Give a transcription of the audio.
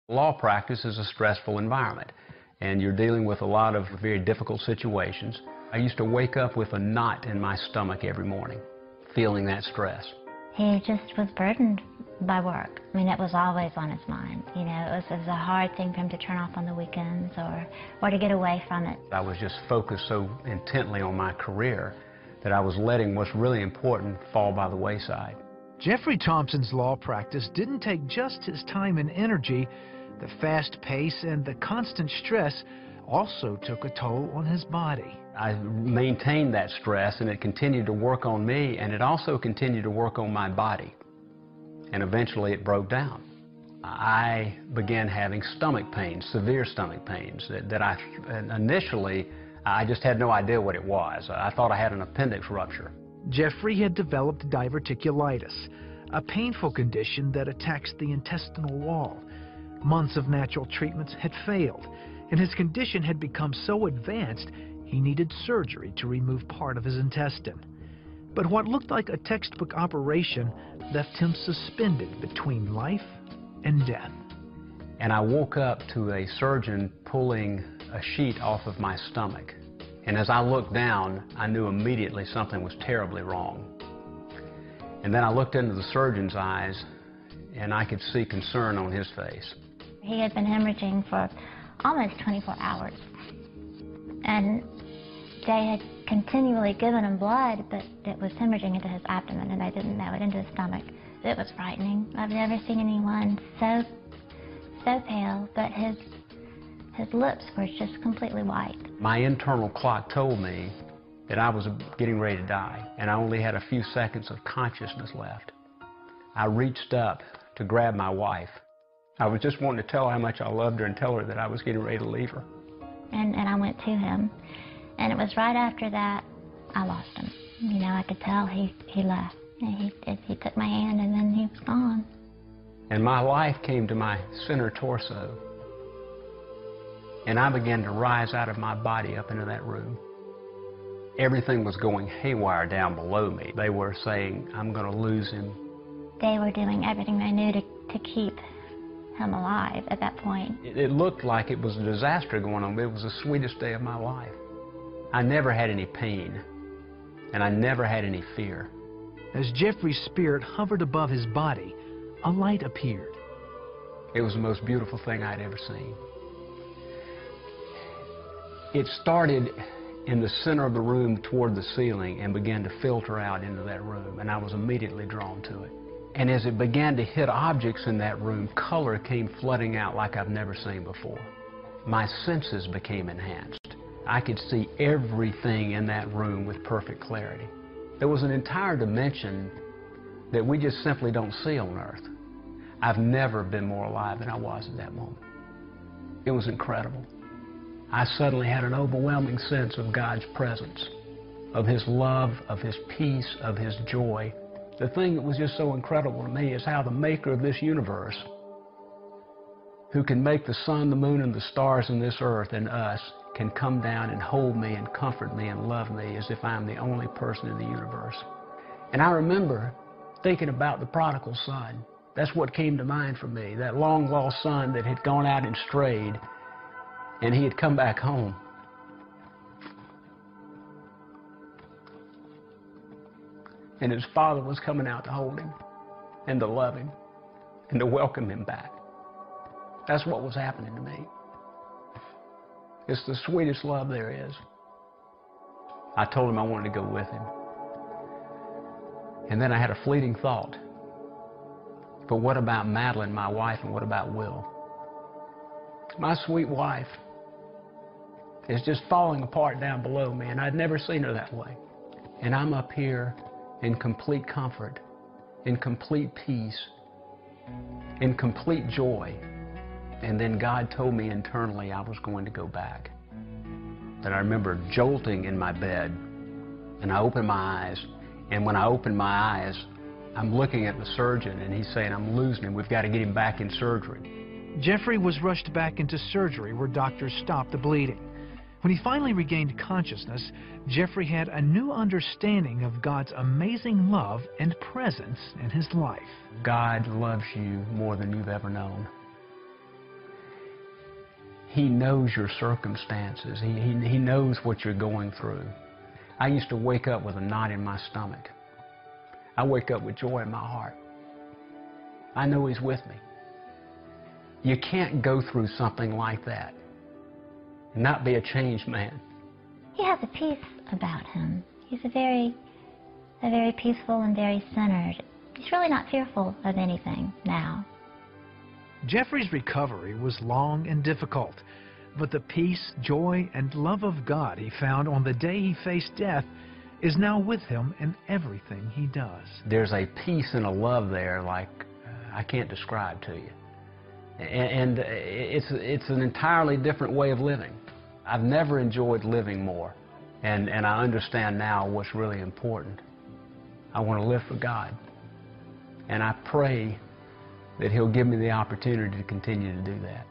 Law practice is a stressful environment, and you're dealing with a lot of very difficult situations. I used to wake up with a knot in my stomach every morning, feeling that stress. He just was burdened by work. I mean, it was always on his mind. You know, it was a hard thing for him to turn off on the weekends or to get away from it. I was just focused so intently on my career that I was letting what's really important fall by the wayside. Jeffrey Thompson's law practice didn't take just his time and energy. The fast pace and the constant stress also took a toll on his body. I maintained that stress, and it continued to work on me, and it also continued to work on my body. And eventually it broke down. I began having stomach pains, severe stomach pains, that initially I just had no idea what it was. I thought I had an appendix rupture. Jeffrey had developed diverticulitis, a painful condition that attacks the intestinal wall. Months of natural treatments had failed, and his condition had become so advanced he needed surgery to remove part of his intestine. But what looked like a textbook operation left him suspended between life and death. And I woke up to a surgeon pulling a sheet off of my stomach. And as I looked down, I knew immediately something was terribly wrong. And then I looked into the surgeon's eyes, and I could see concern on his face. He had been hemorrhaging for almost 24 hours. And they had continually given him blood, but it was hemorrhaging into his abdomen, and they didn't know it, into his stomach. It was frightening. I've never seen anyone so pale, but his lips were just completely white. My internal clock told me that I was getting ready to die, and I only had a few seconds of consciousness left. I reached up to grab my wife. I was just wanting to tell her how much I loved her and tell her that I was getting ready to leave her. And I went to him, and it was right after that I lost him. You know, I could tell he left. And he took my hand, and then he was gone. And my life came to my center torso, and I began to rise out of my body up into that room. Everything was going haywire down below me. They were saying, I'm going to lose him. They were doing everything they knew to keep him alive at that point. It looked like it was a disaster going on, but it was the sweetest day of my life. I never had any pain, and I never had any fear. As Jeffrey's spirit hovered above his body, a light appeared. It was the most beautiful thing I'd ever seen. It started in the center of the room toward the ceiling and began to filter out into that room, and I was immediately drawn to it. And as it began to hit objects in that room, color came flooding out like I've never seen before. My senses became enhanced. I could see everything in that room with perfect clarity. There was an entire dimension that we just simply don't see on Earth. I've never been more alive than I was at that moment. It was incredible. I suddenly had an overwhelming sense of God's presence, of His love, of His peace, of His joy. The thing that was just so incredible to me is how the maker of this universe, who can make the sun, the moon, and the stars in this earth and us, can come down and hold me and comfort me and love me as if I'm the only person in the universe. And I remember thinking about the prodigal son. That's what came to mind for me, that long-lost son that had gone out and strayed, and he had come back home. And his father was coming out to hold him and to love him and to welcome him back. That's what was happening to me. It's the sweetest love there is. I told him I wanted to go with him. And then I had a fleeting thought. But what about Madeline, my wife, and what about Will? My sweet wife is just falling apart down below me, and I'd never seen her that way. And I'm up here in complete comfort, in complete peace, in complete joy. And then God told me internally I was going to go back. And I remember jolting in my bed, and I opened my eyes, and when I opened my eyes, I'm looking at the surgeon, and he's saying, I'm losing him, we've got to get him back in surgery. Jeffrey was rushed back into surgery where doctors stopped the bleeding. When he finally regained consciousness, Jeffrey had a new understanding of God's amazing love and presence in his life. God loves you more than you've ever known. He knows your circumstances. He knows what you're going through. I used to wake up with a knot in my stomach. I wake up with joy in my heart. I know He's with me. You can't go through something like that and not be a changed man. He has a peace about him. He's a very peaceful and very centered. He's really not fearful of anything now. Jeffrey's recovery was long and difficult, but the peace, joy, and love of God he found on the day he faced death is now with him in everything he does. There's a peace and a love there like I can't describe to you. And it's an entirely different way of living. I've never enjoyed living more, and I understand now what's really important. I want to live for God, and I pray that He'll give me the opportunity to continue to do that.